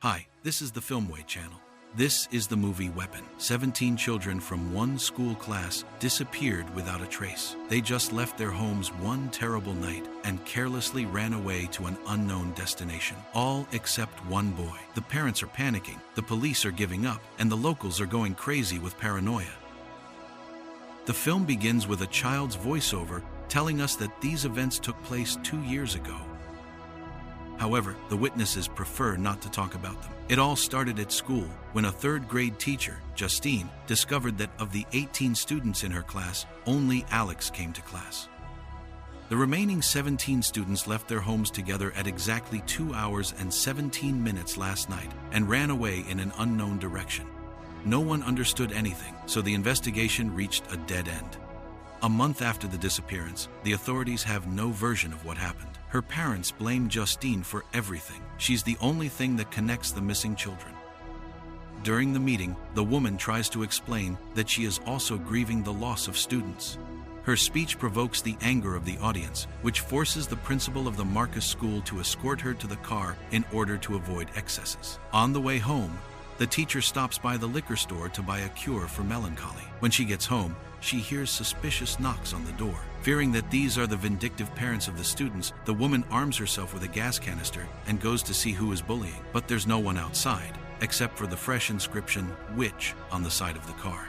Hi, this is the Filmway channel. This is the movie Weapon. 17 children from one school class disappeared without a trace. They just left their homes one terrible night and carelessly ran away to an unknown destination. All except one boy. The parents are panicking, the police are giving up, and the locals are going crazy with paranoia. The film begins with a child's voiceover telling us that these events took place 2 years ago. However, the witnesses prefer not to talk about them. It all started at school when a third-grade teacher, Justine, discovered that of the 18 students in her class, only Alex came to class. The remaining 17 students left their homes together at exactly 2 hours and 17 minutes last night and ran away in an unknown direction. No one understood anything, so the investigation reached a dead end. A month after the disappearance, the authorities have no version of what happened. Her parents blame Justine for everything. She's the only thing that connects the missing children. During the meeting, the woman tries to explain that she is also grieving the loss of students. Her speech provokes the anger of the audience, which forces the principal of the Marcus School to escort her to the car in order to avoid excesses. On the way home, the teacher stops by the liquor store to buy a cure for melancholy. When she gets home, she hears suspicious knocks on the door. Fearing that these are the vindictive parents of the students, the woman arms herself with a gas canister and goes to see who is bullying. But there's no one outside, except for the fresh inscription, "Witch," on the side of the car.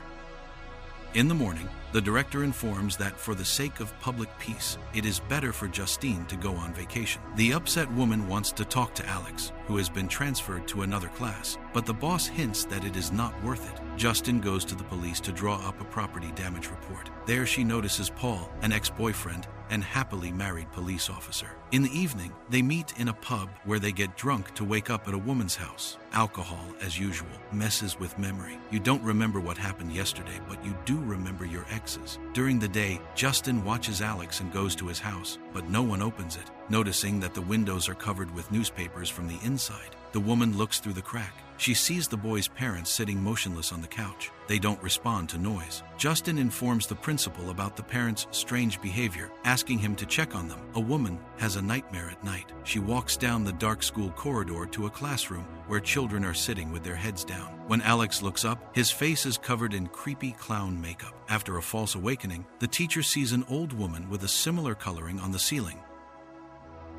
In the morning, the director informs that for the sake of public peace, it is better for Justine to go on vacation. The upset woman wants to talk to Alex, who has been transferred to another class, but the boss hints that it is not worth it. Justine goes to the police to draw up a property damage report. There she notices Paul, an ex-boyfriend and happily married police officer. In the evening, they meet in a pub where they get drunk to wake up at a woman's house. Alcohol, as usual, messes with memory. You don't remember what happened yesterday, but you do remember your exes. During the day, Justin watches Alex and goes to his house, but no one opens it. Noticing that the windows are covered with newspapers from the inside, the woman looks through the crack. She sees the boy's parents sitting motionless on the couch. They don't respond to noise. Justin informs the principal about the parents' strange behavior, asking him to check on them. A woman has a nightmare at night. She walks down the dark school corridor to a classroom where children are sitting with their heads down. When Alex looks up, his face is covered in creepy clown makeup. After a false awakening, the teacher sees an old woman with a similar coloring on the ceiling.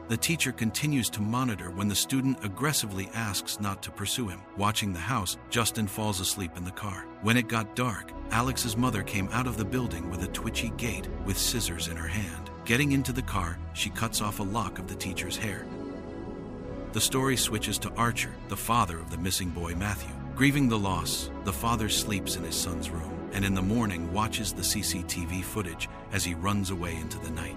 The teacher continues to monitor when the student aggressively asks not to pursue him. Watching the house, Justin falls asleep in the car. When it got dark, Alex's mother came out of the building with a twitchy gait with scissors in her hand. Getting into the car, she cuts off a lock of the teacher's hair. The story switches to Archer, the father of the missing boy Matthew. Grieving the loss, the father sleeps in his son's room and in the morning watches the CCTV footage as he runs away into the night.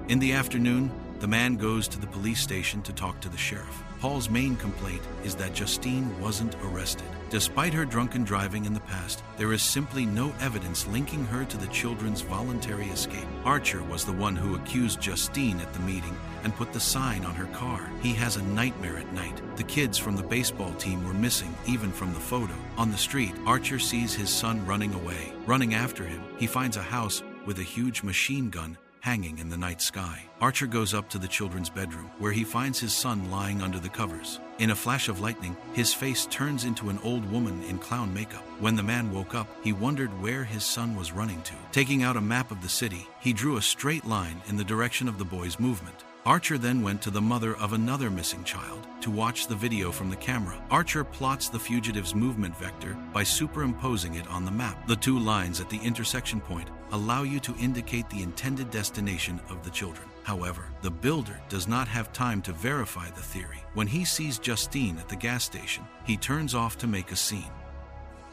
In the afternoon, the man goes to the police station to talk to the sheriff. Paul's main complaint is that Justine wasn't arrested. Despite her drunken driving in the past, there is simply no evidence linking her to the children's voluntary escape. Archer was the one who accused Justine at the meeting and put the sign on her car. He has a nightmare at night. The kids from the baseball team were missing, even from the photo. On the street, Archer sees his son running away. Running after him, he finds a house with a huge machine gun hanging in the night sky. Archer goes up to the children's bedroom, where he finds his son lying under the covers. In a flash of lightning, his face turns into an old woman in clown makeup. When the man woke up, he wondered where his son was running to. Taking out a map of the city, he drew a straight line in the direction of the boy's movement. Archer then went to the mother of another missing child to watch the video from the camera. Archer plots the fugitive's movement vector by superimposing it on the map. The two lines at the intersection point allow you to indicate the intended destination of the children. However, the builder does not have time to verify the theory. When he sees Justine at the gas station, he turns off to make a scene.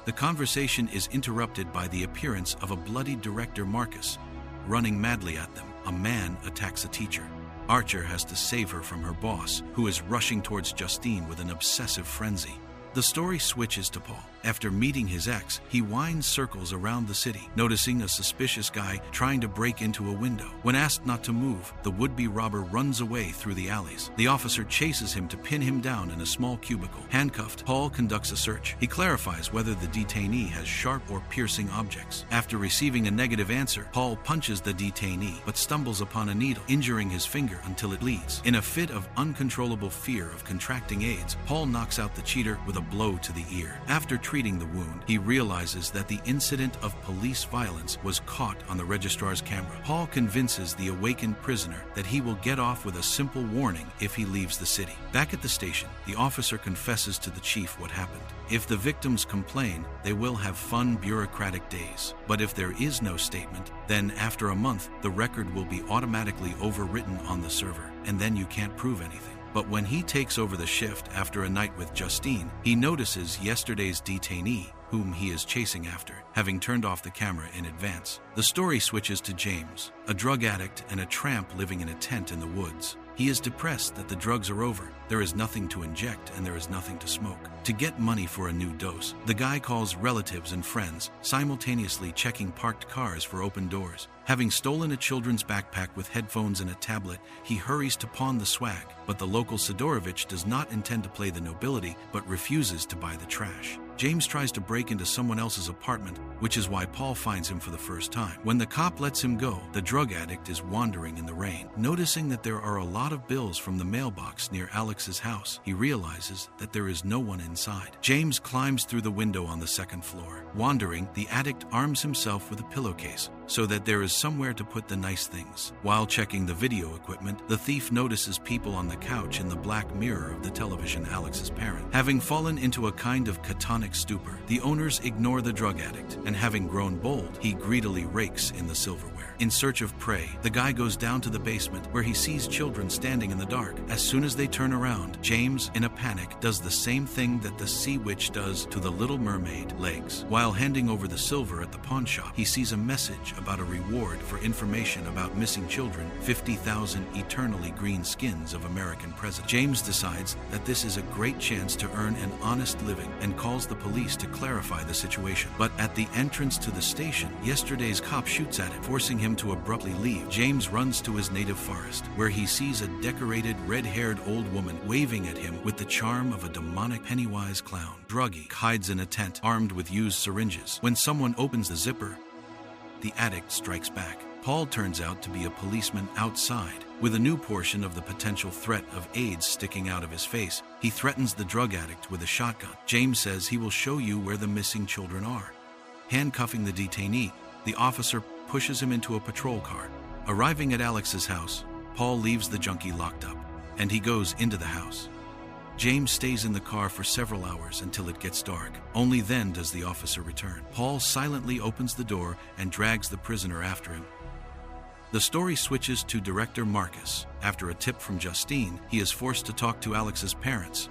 The conversation is interrupted by the appearance of a bloodied director Marcus. Running madly at them, a man attacks a teacher. Archer has to save her from her boss, who is rushing towards Justine with an obsessive frenzy. The story switches to Paul. After meeting his ex, he winds circles around the city, noticing a suspicious guy trying to break into a window. When asked not to move, the would-be robber runs away through the alleys. The officer chases him to pin him down in a small cubicle. Handcuffed, Paul conducts a search. He clarifies whether the detainee has sharp or piercing objects. After receiving a negative answer, Paul punches the detainee, but stumbles upon a needle, injuring his finger until it bleeds. In a fit of uncontrollable fear of contracting AIDS, Paul knocks out the cheater with a blow to the ear. After treating the wound, he realizes that the incident of police violence was caught on the registrar's camera. Paul convinces the awakened prisoner that he will get off with a simple warning if he leaves the city. Back at the station, the officer confesses to the chief what happened. If the victims complain, they will have fun bureaucratic days. But if there is no statement, then after a month, the record will be automatically overwritten on the server, and then you can't prove anything. But when he takes over the shift after a night with Justine, he notices yesterday's detainee, whom he is chasing after, having turned off the camera in advance. The story switches to James, a drug addict and a tramp living in a tent in the woods. He is depressed that the drugs are over. There is nothing to inject and there is nothing to smoke. To get money for a new dose, the guy calls relatives and friends, simultaneously checking parked cars for open doors. Having stolen a children's backpack with headphones and a tablet, he hurries to pawn the swag, but the local Sidorovich does not intend to play the nobility, but refuses to buy the trash. James tries to break into someone else's apartment, which is why Paul finds him for the first time. When the cop lets him go, the drug addict is wandering in the rain. Noticing that there are a lot of bills from the mailbox near Alex's house, he realizes that there is no one inside. James climbs through the window on the second floor. Wandering, the addict arms himself with a pillowcase, so that there is somewhere to put the nice things. While checking the video equipment, the thief notices people on the couch in the black mirror of the television Alex's parent. Having fallen into a kind of catatonic stupor, the owners ignore the drug addict, and having grown bold, he greedily rakes in the silverware. In search of prey, the guy goes down to the basement where he sees children standing in the dark. As soon as they turn around, James, in a panic, does the same thing that the sea witch does to the Little Mermaid, legs. While handing over the silver at the pawn shop, he sees a message about a reward for information about missing children, 50,000 eternally green skins of American presidents. James decides that this is a great chance to earn an honest living and calls the police to clarify the situation. But at the entrance to the station, yesterday's cop shoots at him, forcing him to abruptly leave. James runs to his native forest, where he sees a decorated, red-haired old woman waving at him with the charm of a demonic Pennywise clown. Druggy hides in a tent, armed with used syringes. When someone opens the zipper, the addict strikes back. Paul turns out to be a policeman outside. With a new portion of the potential threat of AIDS sticking out of his face, he threatens the drug addict with a shotgun. James says he will show you where the missing children are. Handcuffing the detainee, the officer pushes him into a patrol car. Arriving at Alex's house, Paul leaves the junkie locked up, and he goes into the house. James stays in the car for several hours until it gets dark. Only then does the officer return. Paul silently opens the door and drags the prisoner after him. The story switches to director Marcus. After a tip from Justine, he is forced to talk to Alex's parents.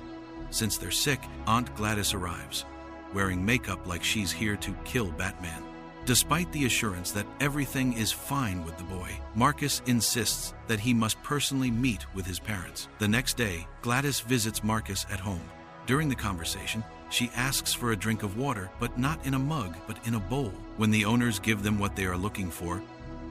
Since they're sick, Aunt Gladys arrives, wearing makeup like she's here to kill Batman. Despite the assurance that everything is fine with the boy, Marcus insists that he must personally meet with his parents. The next day, Gladys visits Marcus at home. During the conversation, she asks for a drink of water, but not in a mug, but in a bowl. When the owners give them what they are looking for,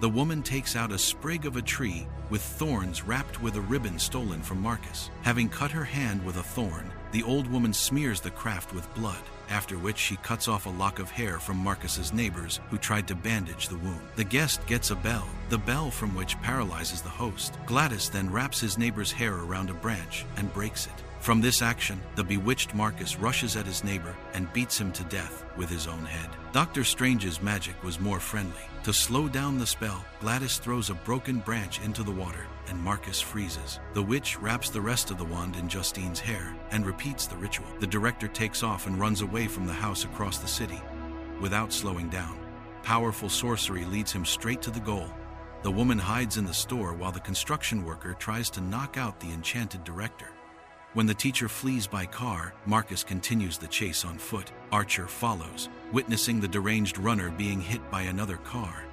the woman takes out a sprig of a tree with thorns wrapped with a ribbon stolen from Marcus. Having cut her hand with a thorn, the old woman smears the craft with blood, after which she cuts off a lock of hair from Marcus's neighbors who tried to bandage the wound. The guest gets a bell, the bell from which paralyzes the host. Gladys then wraps his neighbor's hair around a branch and breaks it. From this action, the bewitched Marcus rushes at his neighbor and beats him to death with his own head. Dr. Strange's magic was more friendly. To slow down the spell, Gladys throws a broken branch into the water, and Marcus freezes. The witch wraps the rest of the wand in Justine's hair and repeats the ritual. The director takes off and runs away from the house across the city, without slowing down. Powerful sorcery leads him straight to the goal. The woman hides in the store while the construction worker tries to knock out the enchanted director. When the teacher flees by car, Marcus continues the chase on foot. Archer follows, witnessing the deranged runner being hit by another car.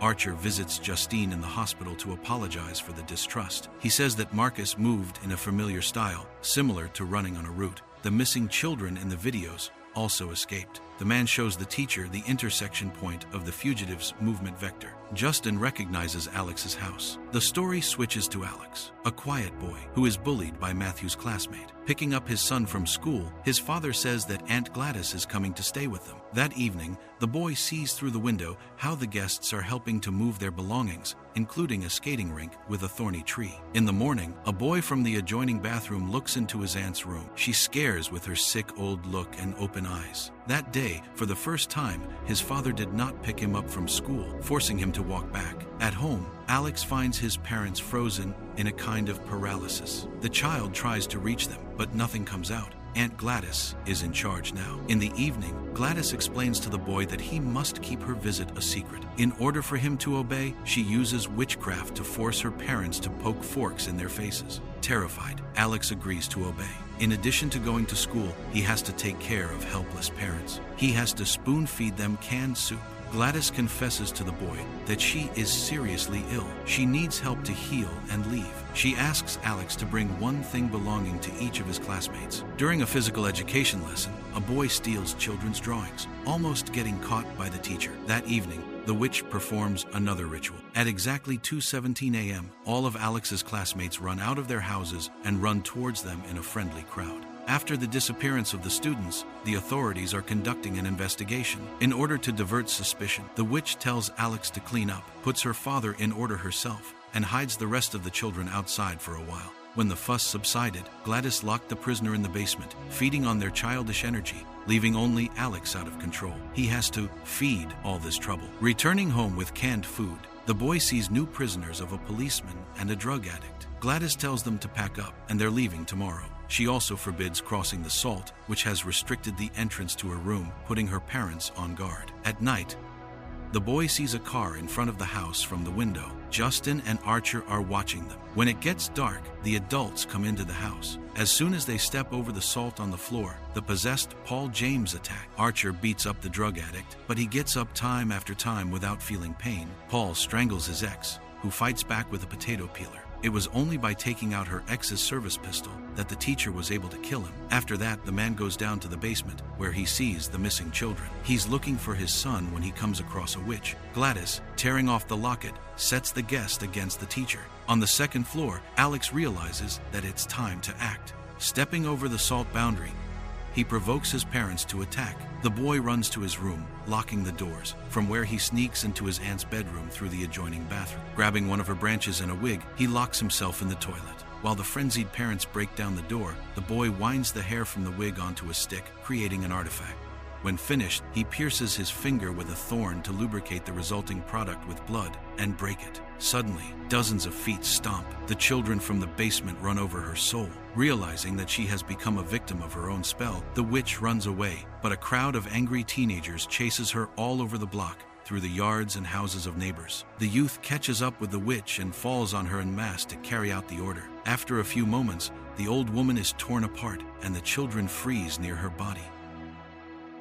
Archer visits Justine in the hospital to apologize for the distrust. He says that Marcus moved in a familiar style, similar to running on a route. The missing children in the videos also escaped. The man shows the teacher the intersection point of the fugitives' movement vector. Justin recognizes Alex's house. The story switches to Alex, a quiet boy who is bullied by Matthew's classmate. Picking up his son from school, his father says that Aunt Gladys is coming to stay with them. That evening, the boy sees through the window how the guests are helping to move their belongings, including a skating rink with a thorny tree. In the morning, a boy from the adjoining bathroom looks into his aunt's room. She scares with her sick old look and open eyes. That day, for the first time, his father did not pick him up from school, forcing him to walk back. At home, Alex finds his parents frozen in a kind of paralysis. The child tries to reach them, but nothing comes out. Aunt Gladys is in charge now. In the evening, Gladys explains to the boy that he must keep her visit a secret. In order for him to obey, she uses witchcraft to force her parents to poke forks in their faces. Terrified, Alex agrees to obey. In addition to going to school, he has to take care of helpless parents. He has to spoon-feed them canned soup. Gladys confesses to the boy that she is seriously ill. She needs help to heal and leave. She asks Alex to bring one thing belonging to each of his classmates. During a physical education lesson, a boy steals children's drawings, almost getting caught by the teacher. That evening, the witch performs another ritual. At exactly 2:17 a.m., all of Alex's classmates run out of their houses and run towards them in a friendly crowd. After the disappearance of the students, the authorities are conducting an investigation. In order to divert suspicion, the witch tells Alex to clean up, puts her father in order herself, and hides the rest of the children outside for a while. When the fuss subsided, Gladys locked the prisoner in the basement, feeding on their childish energy, leaving only Alex out of control. He has to feed all this trouble. Returning home with canned food, the boy sees new prisoners of a policeman and a drug addict. Gladys tells them to pack up, and they're leaving tomorrow. She also forbids crossing the salt, which has restricted the entrance to her room, putting her parents on guard. At night, the boy sees a car in front of the house from the window. Justin and Archer are watching them. When it gets dark, the adults come into the house. As soon as they step over the salt on the floor, the possessed Paul James attack. Archer beats up the drug addict, but he gets up time after time without feeling pain. Paul strangles his ex, who fights back with a potato peeler. It was only by taking out her ex's service pistol that the teacher was able to kill him. After that, the man goes down to the basement, where he sees the missing children. He's looking for his son when he comes across a witch. Gladys, tearing off the locket, sets the guest against the teacher. On the second floor, Alex realizes that it's time to act. Stepping over the salt boundary, he provokes his parents to attack. The boy runs to his room, locking the doors, from where he sneaks into his aunt's bedroom through the adjoining bathroom. Grabbing one of her branches and a wig, he locks himself in the toilet. While the frenzied parents break down the door, the boy winds the hair from the wig onto a stick, creating an artifact. When finished, he pierces his finger with a thorn to lubricate the resulting product with blood and break it. Suddenly, dozens of feet stomp. The children from the basement run over her soul. Realizing that she has become a victim of her own spell, the witch runs away, but a crowd of angry teenagers chases her all over the block, through the yards and houses of neighbors. The youth catches up with the witch and falls on her en masse to carry out the order. After a few moments, the old woman is torn apart and the children freeze near her body.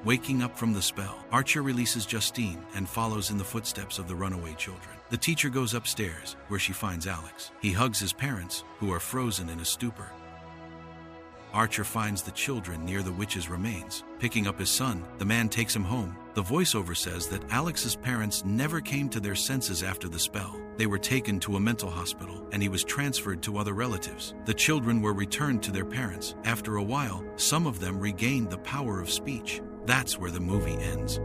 Waking up from the spell, Archer releases Justine and follows in the footsteps of the runaway children. The teacher goes upstairs, where she finds Alex. He hugs his parents, who are frozen in a stupor. Archer finds the children near the witch's remains. Picking up his son, the man takes him home. The voiceover says that Alex's parents never came to their senses after the spell. They were taken to a mental hospital, and he was transferred to other relatives. The children were returned to their parents. After a while, some of them regained the power of speech. That's where the movie ends.